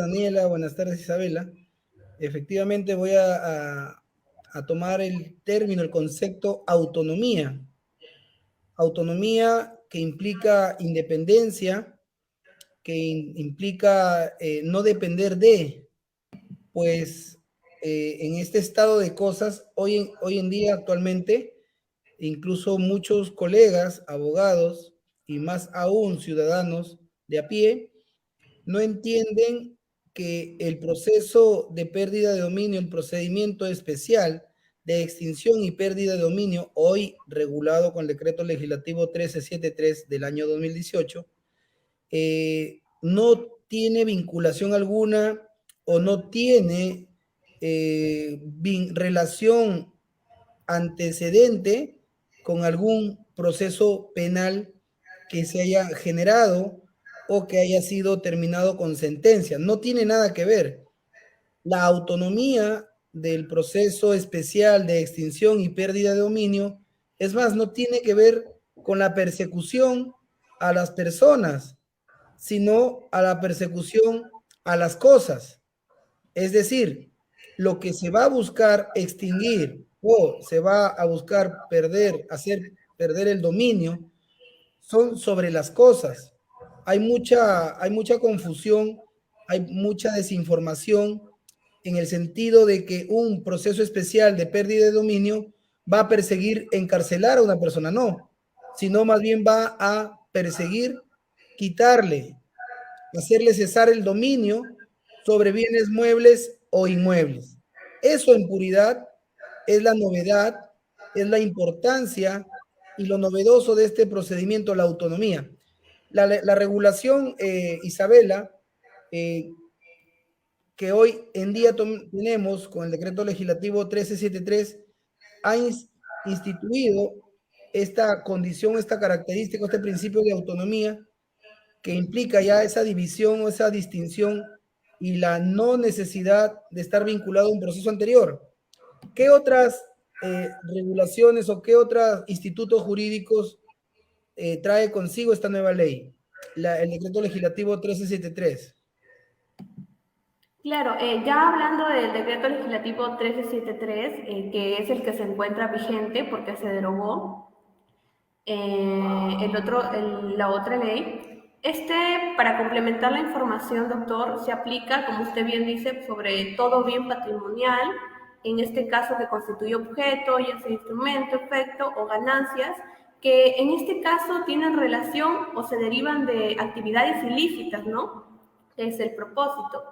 Daniela, buenas tardes Isabela. Efectivamente voy a tomar el término, el concepto autonomía. Autonomía que implica independencia, que implica no depender de, pues en este estado de cosas, hoy en día actualmente, incluso muchos colegas, abogados y más aún ciudadanos de a pie, no entienden que el proceso de pérdida de dominio, el procedimiento especial de extinción y pérdida de dominio, hoy regulado con el decreto legislativo 1373 del año 2018, no tiene vinculación alguna o no tiene relación antecedente con algún proceso penal que se haya generado o que haya sido terminado con sentencia. No tiene nada que ver. La autonomía del proceso especial de extinción y pérdida de dominio, es más, no tiene que ver con la persecución a las personas, sino a la persecución a las cosas. Es decir, lo que se va a buscar extinguir o se va a buscar perder, hacer perder el dominio, son sobre las cosas. Hay mucha confusión, hay mucha desinformación en el sentido de que un proceso especial de pérdida de dominio va a perseguir encarcelar a una persona, no, sino más bien va a perseguir quitarle, hacerle cesar el dominio sobre bienes muebles o inmuebles. Eso en puridad es la novedad, es la importancia y lo novedoso de este procedimiento, la autonomía. La regulación, Isabela, eh, que hoy en día tenemos con el decreto legislativo 1373, ha instituido esta condición, esta característica, este principio de autonomía que implica ya esa división o esa distinción y la no necesidad de estar vinculado a un proceso anterior. ¿Qué otras regulaciones o qué otros institutos jurídicos trae consigo esta nueva ley? El decreto legislativo 1373. Claro, ya hablando del decreto legislativo 1373, que es el que se encuentra vigente porque se derogó, la otra ley. Para complementar la información, doctor, se aplica, como usted bien dice, sobre todo bien patrimonial, en este caso que constituye objeto, ya sea instrumento, efecto o ganancias, que en este caso tienen relación o se derivan de actividades ilícitas, ¿no? Es el propósito.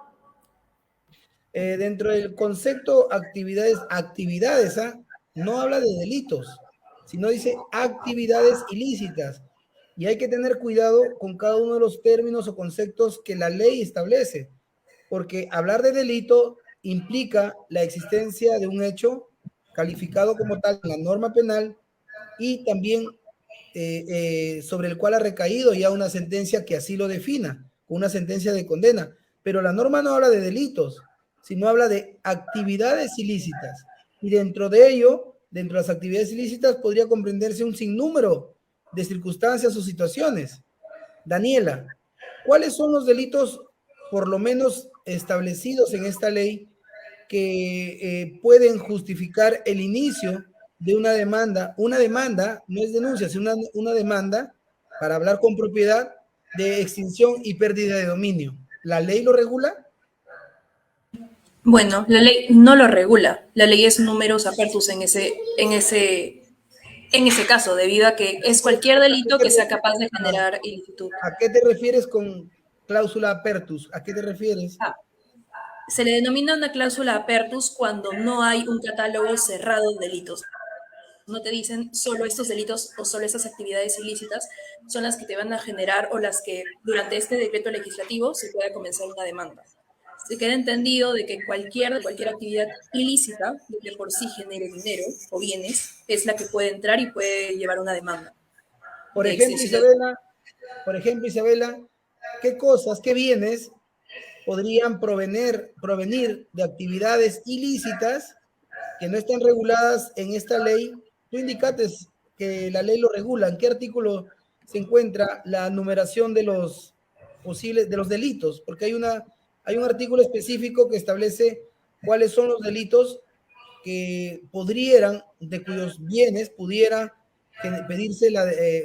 Dentro del concepto actividades, no habla de delitos, sino dice actividades ilícitas. Y hay que tener cuidado con cada uno de los términos o conceptos que la ley establece, porque hablar de delito implica la existencia de un hecho calificado como tal en la norma penal y también sobre el cual ha recaído ya una sentencia que así lo defina, una sentencia de condena. Pero la norma no habla de delitos, sino habla de actividades ilícitas. Y dentro de ello, dentro de las actividades ilícitas, podría comprenderse un sinnúmero de circunstancias o situaciones. Daniela, ¿cuáles son los delitos, por lo menos establecidos en esta ley, que pueden justificar el inicio de una demanda? Una demanda no es denuncia, sino una demanda para hablar con propiedad de extinción y pérdida de dominio. ¿La ley lo regula? Bueno, la ley no lo regula. La ley es numerus apertus en ese caso, debido a que es cualquier delito que sea capaz de generar ilicitud. ¿A qué te refieres con cláusula apertus? ¿A qué te refieres? Se le denomina una cláusula apertus cuando no hay un catálogo cerrado de delitos. No te dicen solo estos delitos o solo esas actividades ilícitas son las que te van a generar o las que durante este decreto legislativo se pueda comenzar una demanda. Se queda entendido de que cualquier actividad ilícita, de que por sí genere dinero o bienes, es la que puede entrar y puede llevar una demanda Por de ejemplo, extinción. Isabela, ¿qué cosas, qué bienes podrían provenir de actividades ilícitas que no están reguladas en esta ley? Tú indicaste que la ley lo regula. ¿En qué artículo se encuentra la numeración de los posibles, de los delitos? Porque hay un artículo específico que establece cuáles son los delitos que de cuyos bienes pudiera pedirse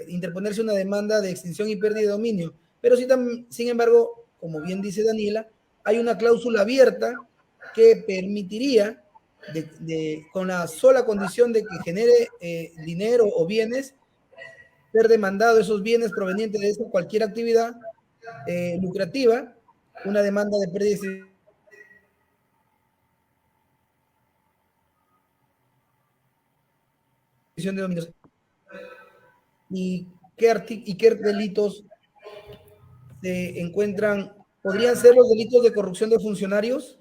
interponerse una demanda de extinción y pérdida de dominio. Pero sí, sin embargo, como bien dice Daniela, hay una cláusula abierta que permitiría, con la sola condición de que genere dinero o bienes, ser demandado esos bienes provenientes de cualquier actividad lucrativa, una demanda de pérdida de extinción de dominio. ¿Y qué delitos se encuentran? ¿Podrían ser los delitos de corrupción de funcionarios?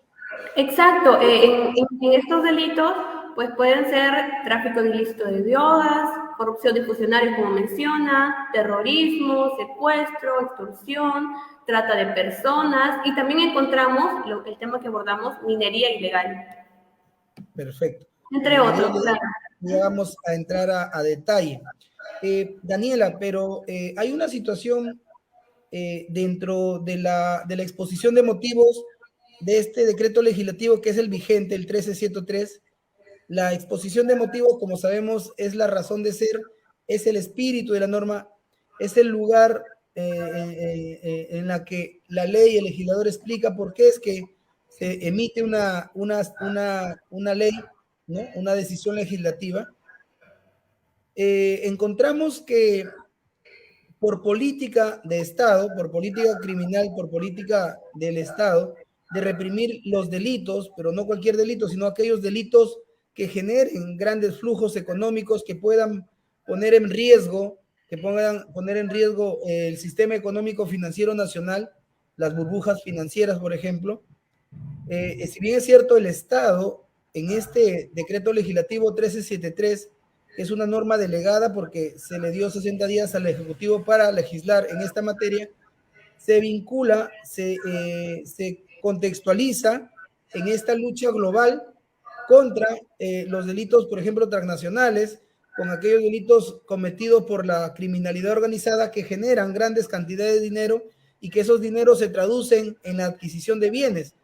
Exacto, en estos delitos pues pueden ser tráfico ilícito de drogas, corrupción de funcionarios como menciona, terrorismo, secuestro, extorsión, trata de personas y también encontramos el tema que abordamos, minería ilegal. Perfecto. Entre otros, claro. Ya vamos a entrar a detalle. Daniela, pero hay una situación dentro de la exposición de motivos de este decreto legislativo que es el vigente, el 13103. La exposición de motivos, como sabemos, es la razón de ser, es el espíritu de la norma, es el lugar en la que la ley, el legislador explica por qué es que se emite una ley, ¿no? Una decisión legislativa. Encontramos que por política de Estado, por política criminal, por política del Estado, de reprimir los delitos, pero no cualquier delito, sino aquellos delitos que generen grandes flujos económicos que puedan poner en riesgo, el sistema económico financiero nacional, las burbujas financieras, por ejemplo. Si bien es cierto, el Estado, en este decreto legislativo 1373, es una norma delegada porque se le dio 60 días al Ejecutivo para legislar en esta materia, se vincula, se contextualiza en esta lucha global contra los delitos, por ejemplo, transnacionales, con aquellos delitos cometidos por la criminalidad organizada que generan grandes cantidades de dinero y que esos dineros se traducen en la adquisición de bienes.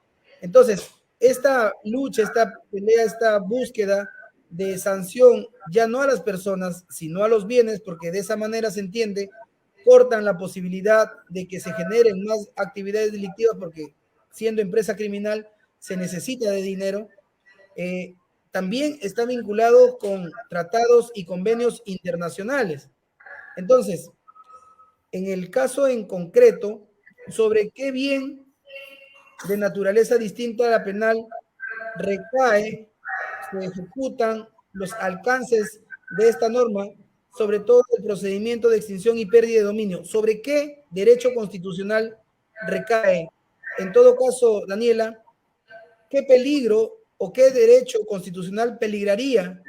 Entonces, esta lucha, esta pelea, esta búsqueda de sanción ya no a las personas, sino a los bienes, porque de esa manera se entiende, cortan la posibilidad de que se generen más actividades delictivas, porque siendo empresa criminal se necesita de dinero. También está vinculado con tratados y convenios internacionales. Entonces, en el caso en concreto, sobre qué bien de naturaleza distinta a la penal recae, se ejecutan los alcances de esta norma, sobre todo el procedimiento de extinción y pérdida de dominio. ¿Sobre qué derecho constitucional recae? En todo caso, Daniela, ¿qué peligro o qué derecho constitucional peligraría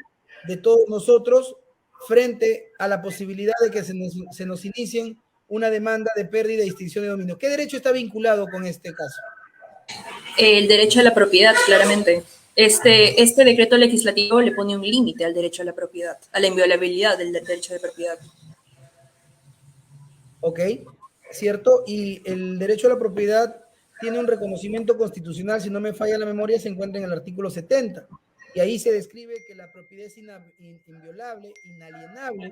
de todos nosotros frente a la posibilidad de que se nos inicien una demanda de pérdida y extinción de dominio? ¿Qué derecho está vinculado con este caso? El derecho a la propiedad, claramente. Este decreto legislativo le pone un límite al derecho a la propiedad, a la inviolabilidad del derecho de propiedad. ¿Ok? ¿Cierto? Y el derecho a la propiedad tiene un reconocimiento constitucional, si no me falla la memoria, se encuentra en el artículo 70. Y ahí se describe que la propiedad es inviolable, inalienable.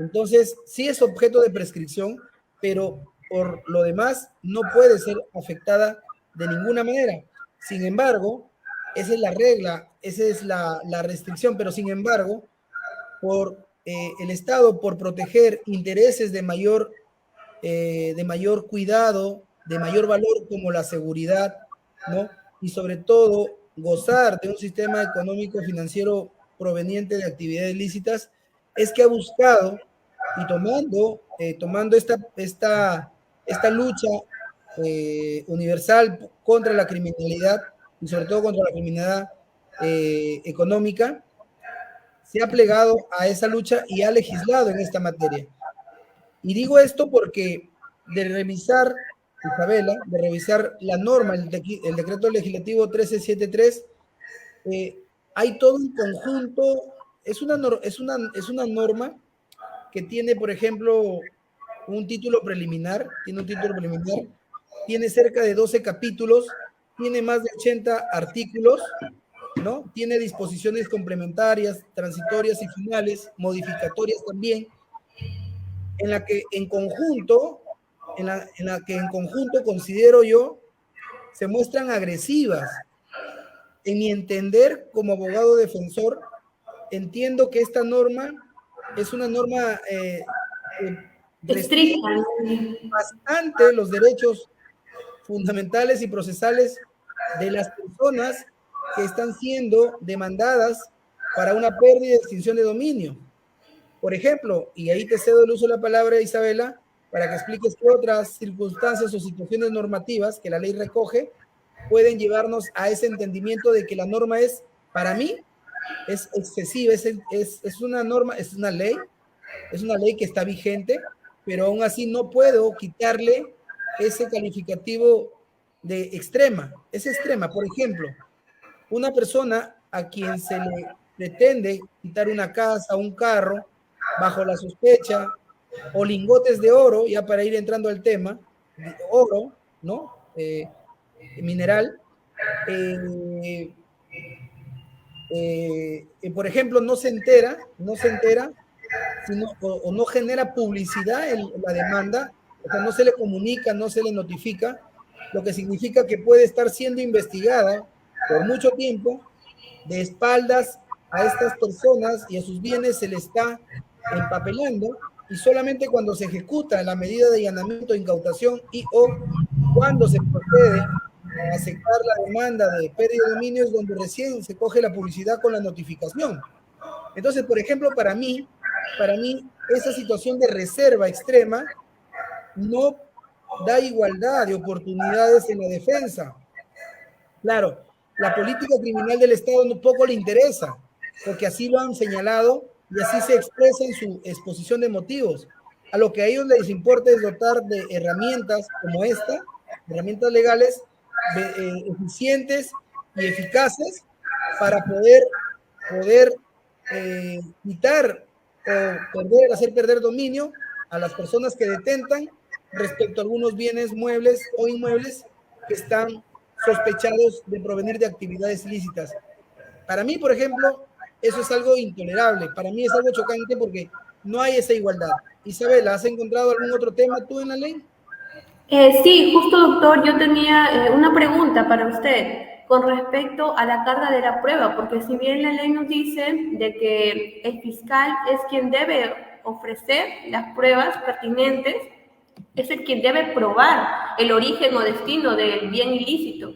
Entonces, sí es objeto de prescripción, pero por lo demás no puede ser afectada de ninguna manera. Sin embargo, esa es la regla, esa es la restricción, pero sin embargo, por el Estado, por proteger intereses de mayor cuidado, de mayor valor como la seguridad, ¿no? Y sobre todo gozar de un sistema económico financiero proveniente de actividades lícitas, es que ha buscado y tomando esta lucha universal contra la criminalidad y sobre todo contra la criminalidad económica, se ha plegado a esa lucha y ha legislado en esta materia. Y digo esto porque de revisar, Isabela, de revisar la norma, el decreto legislativo 1373, hay todo un conjunto, es una norma que tiene, por ejemplo, tiene un título preliminar tiene cerca de 12 capítulos, tiene más de 80 artículos, ¿no? Tiene disposiciones complementarias, transitorias y finales, modificatorias también, en la que en conjunto, considero yo, se muestran agresivas. En mi entender, como abogado defensor, entiendo que esta norma es una norma que restringe Estricta. bastante los derechos fundamentales y procesales de las personas que están siendo demandadas para una pérdida y extinción de dominio. Por ejemplo, y ahí te cedo el uso de la palabra, Isabela, para que expliques qué otras circunstancias o situaciones normativas que la ley recoge pueden llevarnos a ese entendimiento de que la norma es, para mí, es excesiva, es una norma, es una ley que está vigente, pero aún así no puedo quitarle ese calificativo de extrema. Es extrema. Por ejemplo, una persona a quien se le pretende quitar una casa, un carro, bajo la sospecha, o lingotes de oro, ya para ir entrando al tema, de oro, ¿no? Mineral, por ejemplo, no se entera, sino, o no genera publicidad en la demanda, o sea, no se le comunica, no se le notifica, lo que significa que puede estar siendo investigada por mucho tiempo, de espaldas a estas personas y a sus bienes se le está empapelando, y solamente cuando se ejecuta la medida de allanamiento, incautación y o cuando se procede a aceptar la demanda de pérdida de dominio es donde recién se coge la publicidad con la notificación. Entonces, por ejemplo, para mí esa situación de reserva extrema no da igualdad de oportunidades en la defensa. Claro, la política criminal del Estado no poco le interesa, porque así lo han señalado y así se expresa en su exposición de motivos. A lo que a ellos les importa es dotar de herramientas como esta, herramientas legales eficientes y eficaces para poder quitar o hacer perder dominio a las personas que detentan respecto a algunos bienes muebles o inmuebles que están sospechados de provenir de actividades ilícitas. Para mí, por ejemplo, eso es algo intolerable. Para mí es algo chocante porque no hay esa igualdad. Isabela, ¿has encontrado algún otro tema tú en la ley? Sí, justo doctor, yo tenía una pregunta para usted con respecto a la carga de la prueba, porque si bien la ley nos dice de que el fiscal es quien debe ofrecer las pruebas pertinentes, es el quien debe probar el origen o destino del bien ilícito.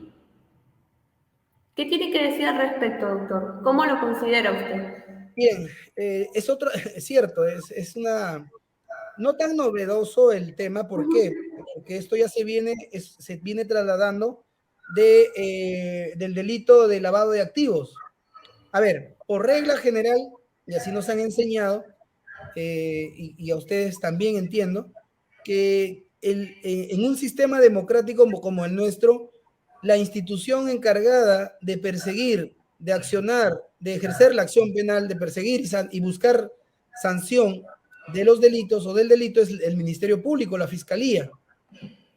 ¿Qué tiene que decir al respecto, doctor? ¿Cómo lo considera usted? Bien, es cierto, es una, no tan novedoso el tema. ¿Por qué? Porque esto ya se viene trasladando del delito de lavado de activos. A ver, por regla general, y así nos han enseñado, y a ustedes también entiendo, que en un sistema democrático como el nuestro, la institución encargada de perseguir, de accionar, de ejercer la acción penal, de perseguir y buscar sanción de los delitos o del delito es el Ministerio Público, la Fiscalía.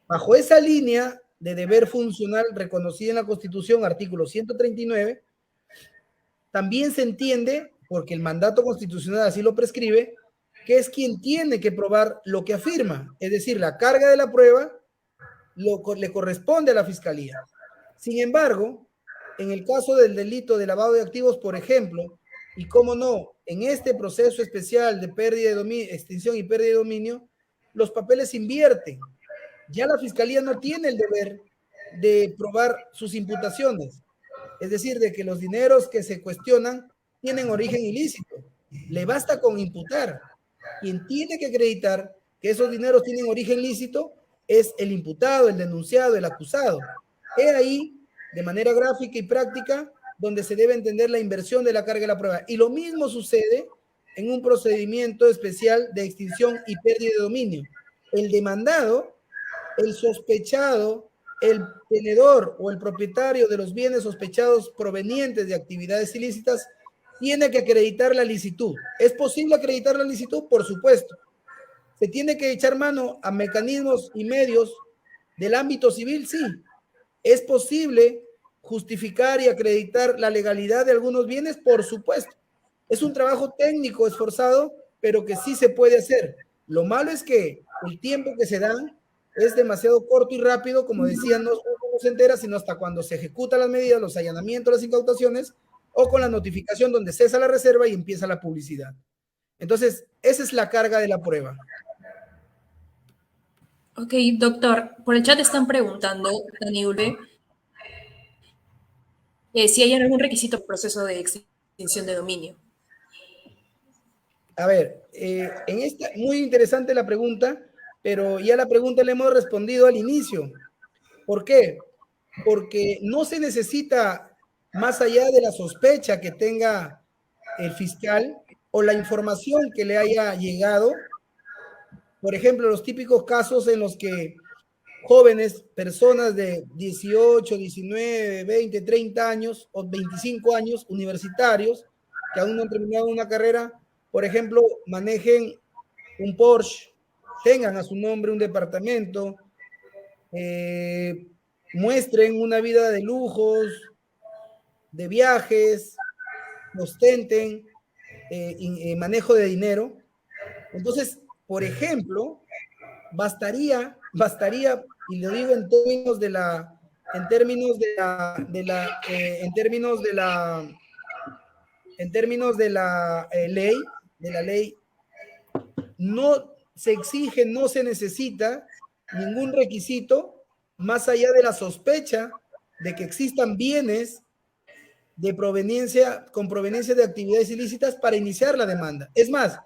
Bajo esa línea de deber funcional reconocida en la Constitución, artículo 139, también se entiende, porque el mandato constitucional así lo prescribe, que es quien tiene que probar lo que afirma, es decir, la carga de la prueba le corresponde a la Fiscalía. Sin embargo, en el caso del delito de lavado de activos, por ejemplo, y cómo no, en este proceso especial de pérdida de dominio, extinción y pérdida de dominio, los papeles invierten. Ya la Fiscalía no tiene el deber de probar sus imputaciones, es decir, de que los dineros que se cuestionan tienen origen ilícito. Le basta con imputar. Quien tiene que acreditar que esos dineros tienen origen lícito es el imputado, el denunciado, el acusado. Es ahí, de manera gráfica y práctica, donde se debe entender la inversión de la carga de la prueba. Y lo mismo sucede en un procedimiento especial de extinción y pérdida de dominio. El demandado, el sospechado, el tenedor o el propietario de los bienes sospechados provenientes de actividades ilícitas tiene que acreditar la licitud. ¿Es posible acreditar la licitud? Por supuesto. Se tiene que echar mano a mecanismos y medios Del ámbito civil, sí. ¿Es posible justificar y acreditar la legalidad de algunos bienes? Por supuesto. Es un trabajo técnico esforzado, pero que sí se puede hacer. Lo malo es que el tiempo que se dan es demasiado corto y rápido, como decían, no se entera, sino hasta cuando se ejecutan las medidas, los allanamientos, las incautaciones, o con la notificación donde cesa la reserva y empieza la publicidad. Entonces, esa es la carga de la prueba. Ok, doctor, por el chat están preguntando, Dani Ulve, si hay algún requisito para el proceso de extinción de dominio. A ver, muy interesante la pregunta, pero ya la pregunta la hemos respondido al inicio. ¿Por qué? Porque no se necesita, más allá de la sospecha que tenga el fiscal o la información que le haya llegado, por ejemplo, los típicos casos en los que jóvenes, personas de 18, 19, 20, 30 años o 25 años, universitarios, que aún no han terminado una carrera, por ejemplo, manejen un Porsche, tengan a su nombre un departamento, muestren una vida de lujos, de viajes, ostenten manejo de dinero. Entonces, por ejemplo, bastaría, y lo digo en términos de la, en términos de la, en términos de la, en términos de la ley, no se exige, no se necesita ningún requisito más allá de la sospecha de que existan bienes de proveniencia, con proveniencia de actividades ilícitas para iniciar la demanda. Es más,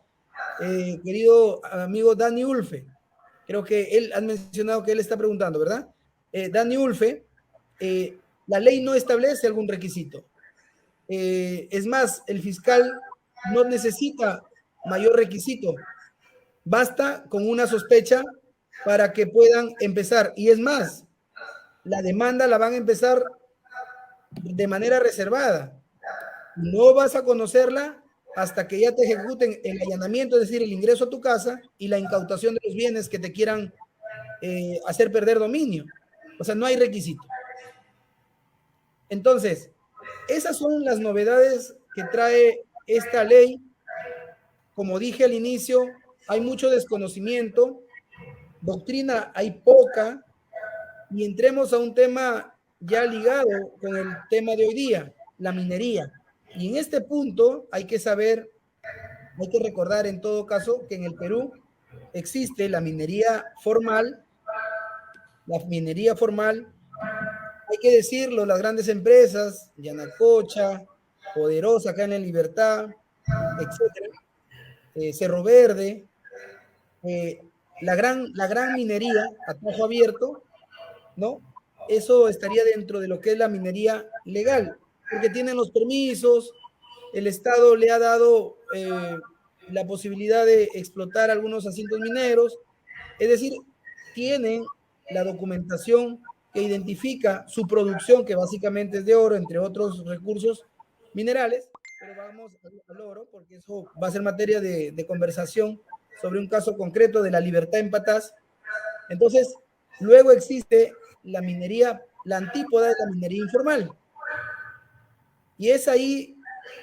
querido amigo Dani Ulfe, creo que él ha mencionado que él está preguntando, ¿verdad? Dani Ulfe, la ley no establece algún requisito. Es más, el fiscal no necesita mayor requisito. Basta con una sospecha para que puedan empezar. Y es más, la demanda la van a empezar de manera reservada. No vas a conocerla hasta que ya te ejecuten el allanamiento, es decir, el ingreso a tu casa y la incautación de los bienes que te quieran hacer perder dominio. O sea, no hay requisito. Entonces, esas son las novedades que trae esta ley. Como dije al inicio, hay mucho desconocimiento, doctrina hay poca, y entremos a un tema ya ligado con el tema de hoy día, la minería. Y en este punto hay que saber, hay que recordar en todo caso que en el Perú existe la minería formal, hay que decirlo, las grandes empresas, Yanacocha, Poderosa, acá en La Libertad, etcétera, Cerro Verde, la gran minería a tajo abierto, ¿no? Eso estaría dentro de lo que es la minería legal, porque tienen los permisos, el Estado le ha dado la posibilidad de explotar algunos asientos mineros, es decir, tienen la documentación que identifica su producción, que básicamente es de oro, entre otros recursos minerales, pero vamos al oro, porque eso va a ser materia de conversación sobre un caso concreto de La Libertad en Patás. Entonces, luego existe la minería, la antípoda de la minería informal. Y es ahí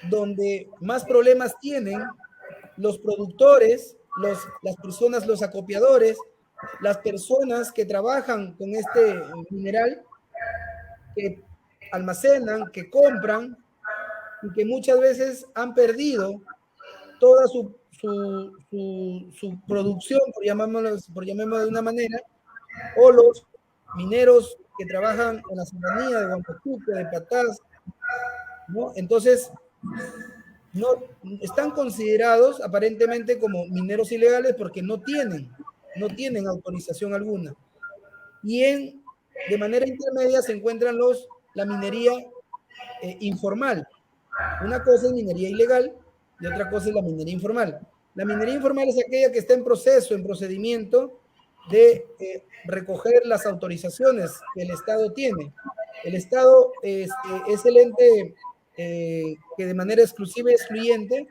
donde más problemas tienen los productores, las personas, los acopiadores, las personas que trabajan con este mineral, que almacenan, que compran, y que muchas veces han perdido toda su producción, por llamarlo de una manera, o los mineros que trabajan en la serranía de Huancatuco, de Patás, ¿no? Entonces, no están considerados aparentemente como mineros ilegales porque no tienen autorización alguna. Y de manera intermedia se encuentran la minería informal. Una cosa es minería ilegal y otra cosa es la minería informal. La minería informal es aquella que está en proceso, en procedimiento de recoger las autorizaciones que el Estado tiene. El Estado es el ente que de manera exclusiva y excluyente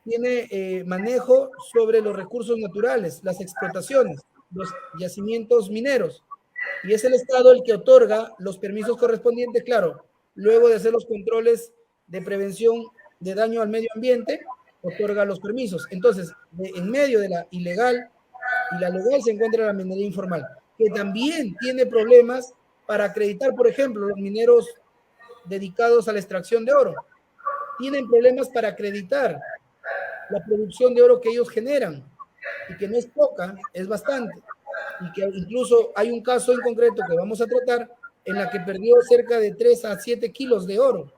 tiene manejo sobre los recursos naturales, las explotaciones, los yacimientos mineros. y es el Estado el que otorga los permisos correspondientes, claro, luego de hacer los controles de prevención de daño al medio ambiente, otorga los permisos. Entonces, en medio de la ilegal y la legal se encuentra la minería informal, que también tiene problemas para acreditar, por ejemplo, los mineros dedicados a la extracción de oro. Tienen problemas para acreditar la producción de oro que ellos generan, y que no es poca, es bastante. Y que incluso hay un caso en concreto que vamos a tratar en la que perdió cerca de 3 a 7 kilos de oro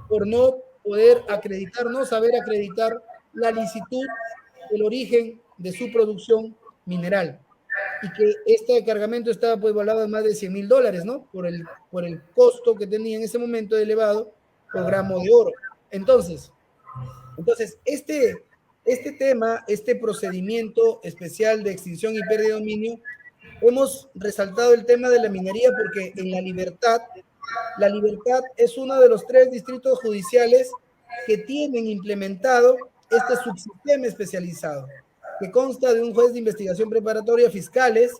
por no poder acreditar, no saber acreditar la licitud, el origen de su producción mineral. Y que este cargamento estaba pues valorado en más de $100,000, ¿no? Por el costo que tenía en ese momento elevado por gramo de oro. Entonces este tema, este procedimiento especial de extinción y pérdida de dominio, hemos resaltado el tema de la minería porque en La Libertad es uno de los 3 distritos judiciales que tienen implementado este subsistema especializado, que consta de un juez de investigación preparatoria, fiscales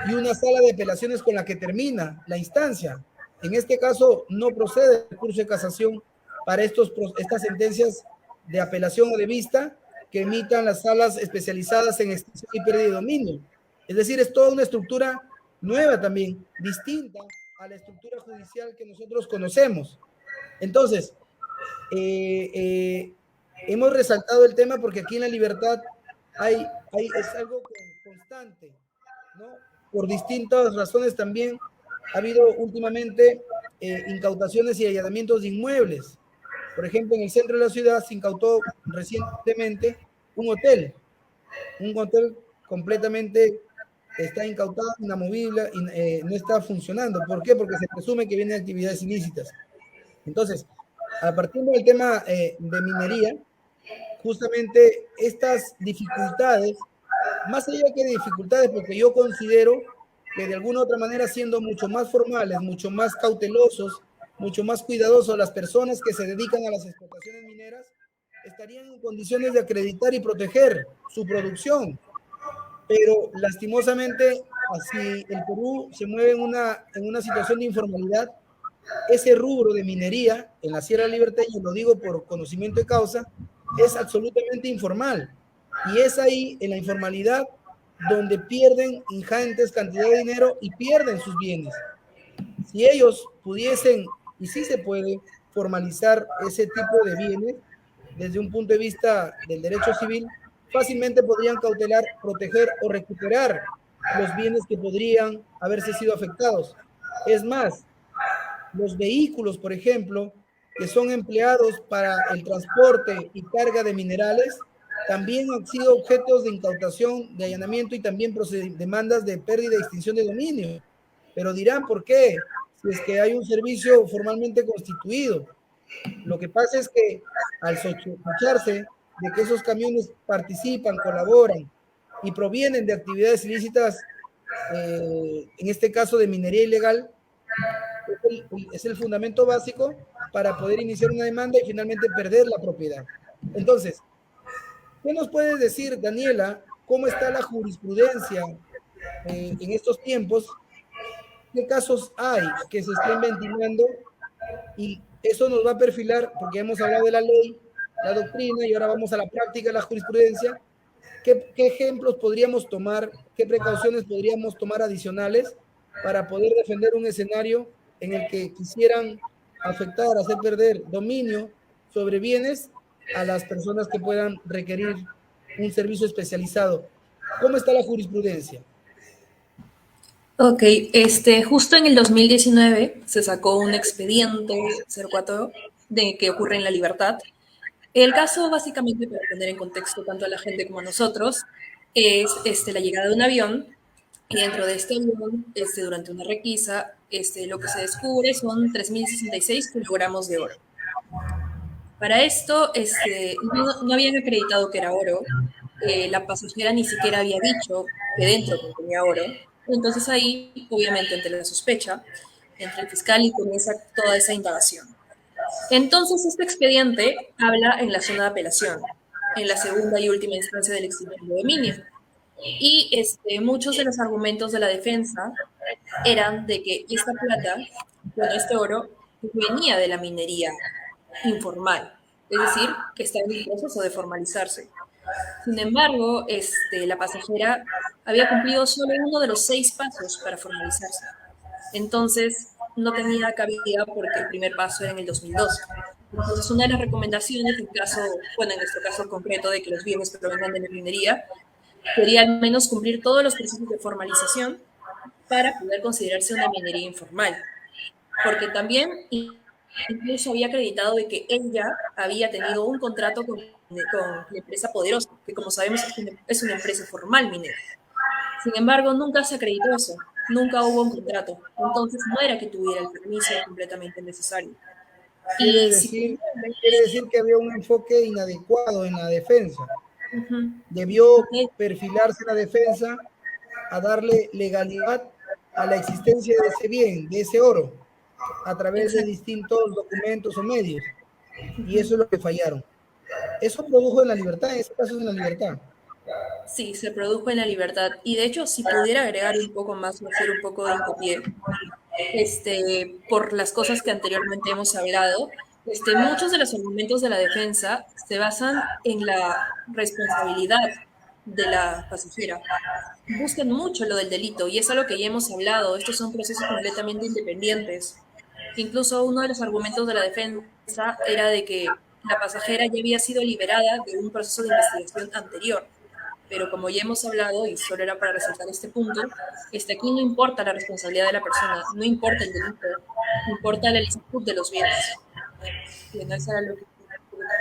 y una sala de apelaciones con la que termina la instancia. En este caso, no procede el recurso de casación para estas sentencias de apelación o de vista que emitan las salas especializadas en extinción y pérdida de dominio. Es decir, es toda una estructura nueva también, distinta a la estructura judicial que nosotros conocemos. Entonces, hemos resaltado el tema porque aquí en La Libertad es algo constante, ¿no? Por distintas razones también ha habido últimamente incautaciones y allanamientos de inmuebles. Por ejemplo, en el centro de la ciudad se incautó recientemente un hotel completamente está incautado, inamovible y no está funcionando. ¿Por qué? Porque se presume que vienen actividades ilícitas. Entonces, a partir del tema de minería, justamente estas dificultades, más allá que dificultades, porque yo considero que de alguna u otra manera, siendo mucho más formales, mucho más cautelosos, mucho más cuidadosos, las personas que se dedican a las explotaciones mineras estarían en condiciones de acreditar y proteger su producción. Pero lastimosamente, así el Perú se mueve en una situación de informalidad, ese rubro de minería en la Sierra Liberteña, lo digo por conocimiento de causa, es absolutamente informal. Y es ahí, en la informalidad, donde pierden ingentes cantidades de dinero y pierden sus bienes. Si ellos pudiesen, y sí se puede, formalizar ese tipo de bienes desde un punto de vista del derecho civil, fácilmente podrían cautelar, proteger o recuperar los bienes que podrían haberse sido afectados. Es más, los vehículos, por ejemplo, que son empleados para el transporte y carga de minerales, también han sido objetos de incautación, de allanamiento y también demandas de pérdida y extinción de dominio. Pero dirán, ¿por qué? Si es que hay un servicio formalmente constituido. Lo que pasa es que al sospecharse de que esos camiones participan, colaboran y provienen de actividades ilícitas, en este caso de minería ilegal, es el fundamento básico para poder iniciar una demanda y finalmente perder la propiedad. Entonces, ¿qué nos puedes decir, Daniela? ¿Cómo está la jurisprudencia en estos tiempos? ¿Qué casos hay que se estén ventilando? Y eso nos va a perfilar, porque hemos hablado de la ley, la doctrina, y ahora vamos a la práctica, la jurisprudencia. ¿Qué ejemplos podríamos tomar? ¿Qué precauciones podríamos tomar adicionales para poder defender un escenario en el que quisieran afectar, hacer perder dominio sobre bienes a las personas que puedan requerir un servicio especializado? ¿Cómo está la jurisprudencia? Ok, justo en el 2019 se sacó un expediente 04 de que ocurre en La Libertad. El caso, básicamente, para poner en contexto tanto a la gente como a nosotros, es la llegada de un avión y dentro de este avión, durante una requisa, lo que se descubre son 3.066 kilogramos de oro. Para esto, no habían acreditado que era oro, la pasajera ni siquiera había dicho que dentro contenía oro. Entonces ahí, obviamente, entre la sospecha, entre el fiscal y comienza toda esa indagación. Entonces, este expediente habla en la zona de apelación, en la segunda y última instancia del extinción de dominio. Y muchos de los argumentos de la defensa eran de que esta plata, bueno, este oro, venía de la minería informal, es decir, que está en el proceso de formalizarse. Sin embargo, la pasajera había cumplido solo uno de los 6 pasos para formalizarse. Entonces, no tenía cabida porque el primer paso era en el 2012. Entonces, una de las recomendaciones, en caso, bueno, en nuestro caso concreto de que los bienes provengan de la minería, sería al menos cumplir todos los procesos de formalización para poder considerarse una minería informal. Porque también incluso había acreditado de que ella había tenido un contrato con la empresa Poderosa, que como sabemos es una empresa formal minera. Sin embargo, nunca se acreditó eso, nunca hubo un contrato, entonces no era que tuviera el permiso completamente necesario. Quiere Y si decir, quiere decir que había un enfoque inadecuado en la defensa. uh-huh. Debió perfilarse la defensa a darle legalidad a la existencia de ese bien, de ese oro, a través de Exacto. distintos documentos o medios. Y eso es lo que fallaron. Eso produjo en la libertad, en este caso es en la libertad. Sí, se produjo en la libertad. Y de hecho, si pudiera agregar un poco más o hacer un poco de hincapié, por las cosas que anteriormente hemos hablado, muchos de los argumentos de la defensa se basan en la responsabilidad de la pasajera. Buscan mucho lo del delito y es algo que ya hemos hablado. Estos son procesos completamente independientes. Incluso uno de los argumentos de la defensa era de que la pasajera ya había sido liberada de un proceso de investigación anterior. Pero como ya hemos hablado, y solo era para resaltar este punto, aquí no importa la responsabilidad de la persona, no importa el delito, importa la licitud de los bienes. Bueno, eso era lo que...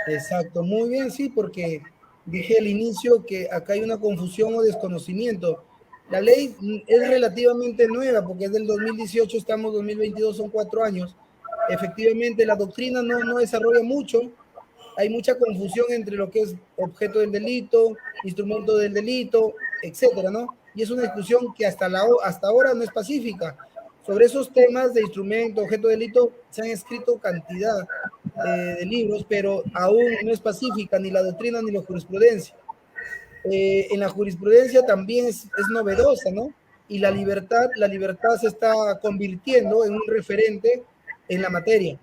Exacto, muy bien, sí, porque dije al inicio que acá hay una confusión o desconocimiento. La ley es relativamente nueva porque es del 2018, estamos en 2022, son 4 años. Efectivamente, la doctrina no desarrolla mucho, hay mucha confusión entre lo que es objeto del delito, instrumento del delito, etcétera, ¿no? Y es una discusión que hasta ahora no es pacífica. Sobre esos temas de instrumento, objeto de delito, se han escrito cantidad de libros, pero aún no es pacífica ni la doctrina ni la jurisprudencia. En la jurisprudencia también es novedosa, ¿no? Y la libertad se está convirtiendo en un referente en la materia.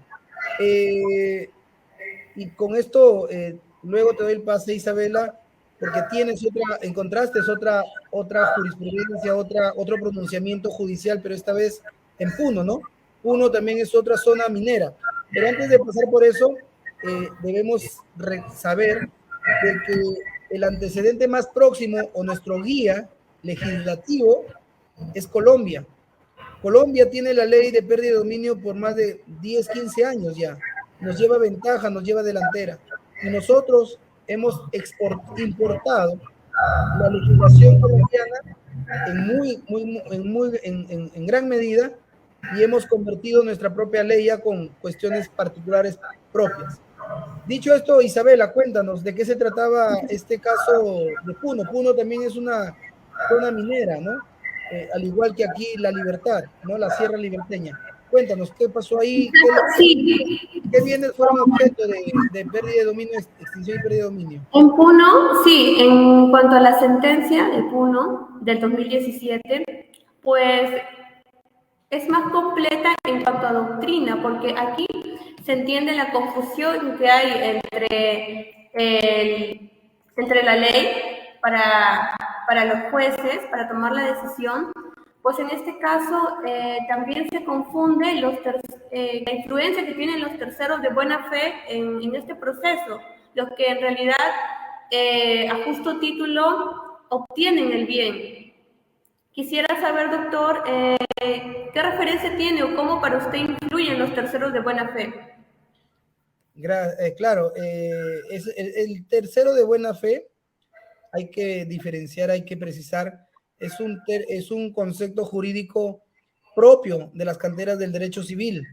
Y con esto, luego te doy el pase, Isabela, porque encontraste otra jurisprudencia, otro pronunciamiento judicial, pero esta vez en Puno, ¿no? Puno también es otra zona minera. Pero antes de pasar por eso, debemos saber de que el antecedente más próximo o nuestro guía legislativo es Colombia. Colombia tiene la ley de pérdida de dominio por más de 10, 15 años ya. Nos lleva ventaja, nos lleva delantera. Y nosotros hemos importado la legislación colombiana en gran medida y hemos convertido nuestra propia ley ya con cuestiones particulares propias. Dicho esto, Isabela, cuéntanos de qué se trataba este caso de Puno. Puno también es una zona minera, ¿no? Al igual que aquí La Libertad, ¿no? La Sierra Liberteña. Cuéntanos, ¿qué pasó ahí? ¿Qué bienes fueron objeto de pérdida de dominio, extinción y pérdida de dominio? En Puno, sí, en cuanto a la sentencia de Puno del 2017, pues es más completa en cuanto a doctrina, porque aquí se entiende la confusión que hay entre la ley para los jueces, para tomar la decisión. Pues en este caso también se confunde la influencia que tienen los terceros de buena fe en este proceso, los que en realidad a justo título obtienen el bien. Quisiera saber, doctor, ¿qué referencia tiene o cómo para usted influyen los terceros de buena fe? Claro, es el tercero de buena fe, hay que diferenciar, hay que precisar, es un concepto jurídico propio de las canteras del derecho civil,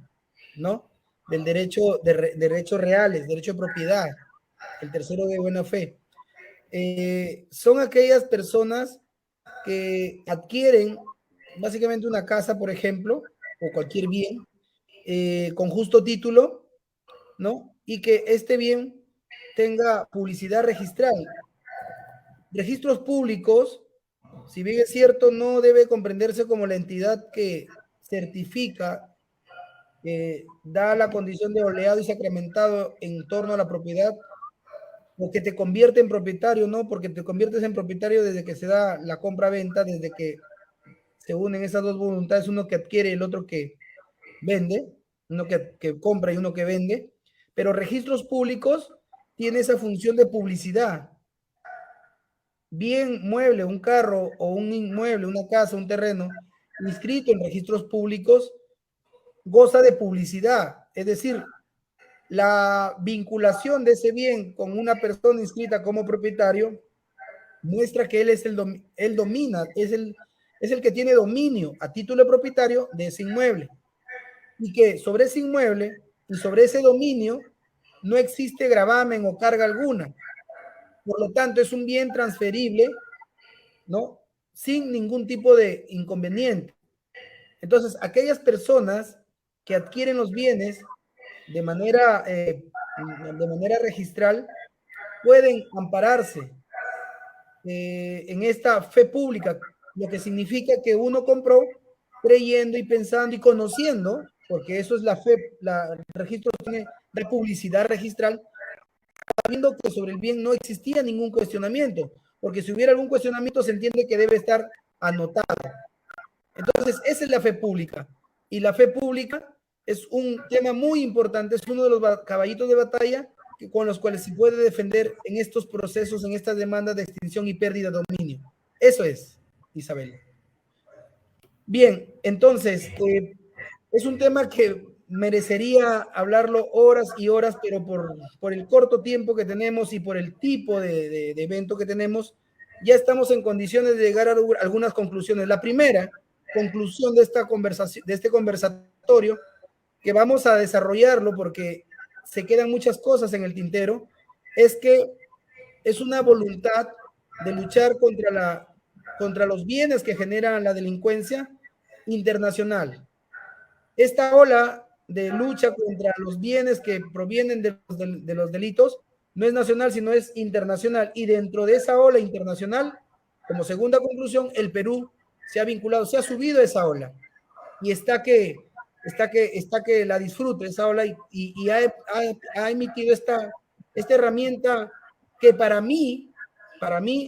¿no? Del derecho, de derechos reales, derecho de propiedad, el tercero de buena fe. Son aquellas personas que adquieren básicamente una casa, por ejemplo, o cualquier bien, con justo título, ¿no? Y que este bien tenga publicidad registral, registros públicos Si bien es cierto, no debe comprenderse como la entidad que certifica, da la condición de oleado y sacramentado en torno a la propiedad, o que te convierte en propietario, ¿no? Porque te conviertes en propietario desde que se da la compra-venta, desde que se unen esas dos voluntades, uno que adquiere y el otro que vende, uno que compra y uno que vende, pero registros públicos tiene esa función de publicidad. Bien mueble, un carro o un inmueble, una casa, un terreno, inscrito en registros públicos, goza de publicidad, es decir, la vinculación de ese bien con una persona inscrita como propietario muestra que él es él domina, es el que tiene dominio a título de propietario de ese inmueble, y que sobre ese inmueble y sobre ese dominio no existe gravamen o carga alguna. Por lo tanto, es un bien transferible, ¿no? Sin ningún tipo de inconveniente. Entonces, aquellas personas que adquieren los bienes de manera registral pueden ampararse en esta fe pública, lo que significa que uno compró creyendo y pensando y conociendo, porque eso es la fe, el registro tiene de publicidad registral, sabiendo que sobre el bien no existía ningún cuestionamiento, porque si hubiera algún cuestionamiento se entiende que debe estar anotado. Entonces, esa es la fe pública. Y la fe pública es un tema muy importante, es uno de los caballitos de batalla con los cuales se puede defender en estos procesos, en estas demandas de extinción y pérdida de dominio. Eso es, Isabel. Bien, entonces, es un tema que merecería hablarlo horas y horas, pero por el corto tiempo que tenemos y por el tipo de evento que tenemos, ya estamos en condiciones de llegar a algunas conclusiones. La primera conclusión de esta conversación, de este conversatorio, que vamos a desarrollarlo porque se quedan muchas cosas en el tintero, es que es una voluntad de luchar contra los bienes que generan la delincuencia internacional. Esta ola de lucha contra los bienes que provienen de los delitos no es nacional, sino es internacional. Y dentro de esa ola internacional, como segunda conclusión, el Perú se ha vinculado, se ha subido a esa ola y está que la disfrute esa ola y ha emitido esta herramienta que para mí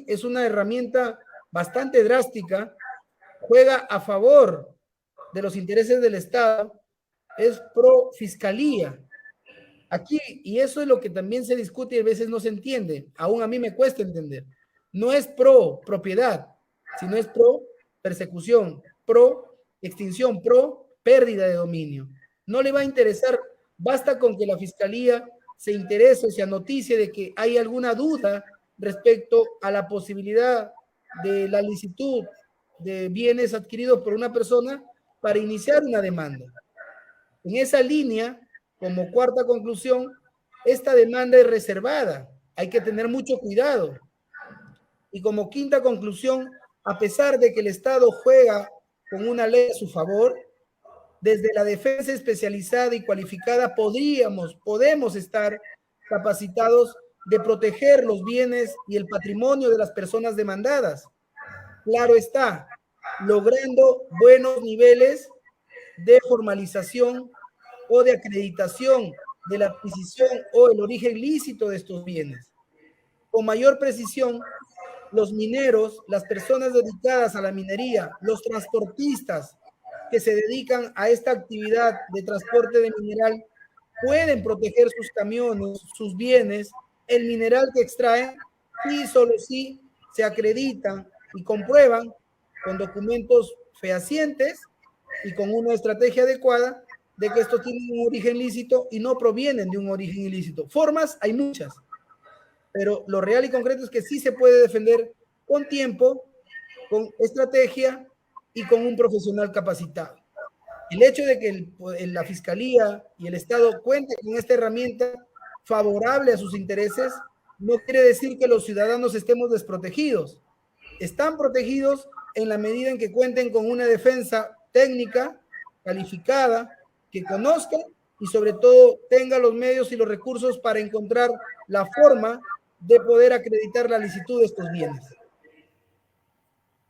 es una herramienta bastante drástica, juega a favor de los intereses del Estado, es pro fiscalía. Aquí, y eso es lo que también se discute y a veces no se entiende, aún a mí me cuesta entender. No es pro propiedad, sino es pro persecución, pro extinción, pro pérdida de dominio. No le va a interesar, basta con que la fiscalía se interese o se anoticie de que hay alguna duda respecto a la posibilidad de la licitud de bienes adquiridos por una persona para iniciar una demanda. En esa línea, como cuarta conclusión, esta demanda es reservada. Hay que tener mucho cuidado. Y como quinta conclusión, a pesar de que el Estado juega con una ley a su favor, desde la defensa especializada y cualificada podemos estar capacitados de proteger los bienes y el patrimonio de las personas demandadas. Claro está, logrando buenos niveles de formalización o de acreditación de la adquisición o el origen lícito de estos bienes. Con mayor precisión, los mineros, las personas dedicadas a la minería, los transportistas que se dedican a esta actividad de transporte de mineral, pueden proteger sus camiones, sus bienes, el mineral que extraen, y solo si se acreditan y comprueban con documentos fehacientes y con una estrategia adecuada de que estos tienen un origen lícito y no provienen de un origen ilícito. Formas hay muchas, pero lo real y concreto es que sí se puede defender con tiempo, con estrategia y con un profesional capacitado. El hecho de que la Fiscalía y el Estado cuenten con esta herramienta favorable a sus intereses no quiere decir que los ciudadanos estemos desprotegidos. Están protegidos en la medida en que cuenten con una defensa técnica, calificada, que conozca y sobre todo tenga los medios y los recursos para encontrar la forma de poder acreditar la licitud de estos bienes.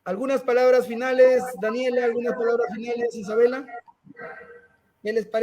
¿Algunas palabras finales, Daniela? ¿Algunas palabras finales, Isabela? ¿Qué les parece?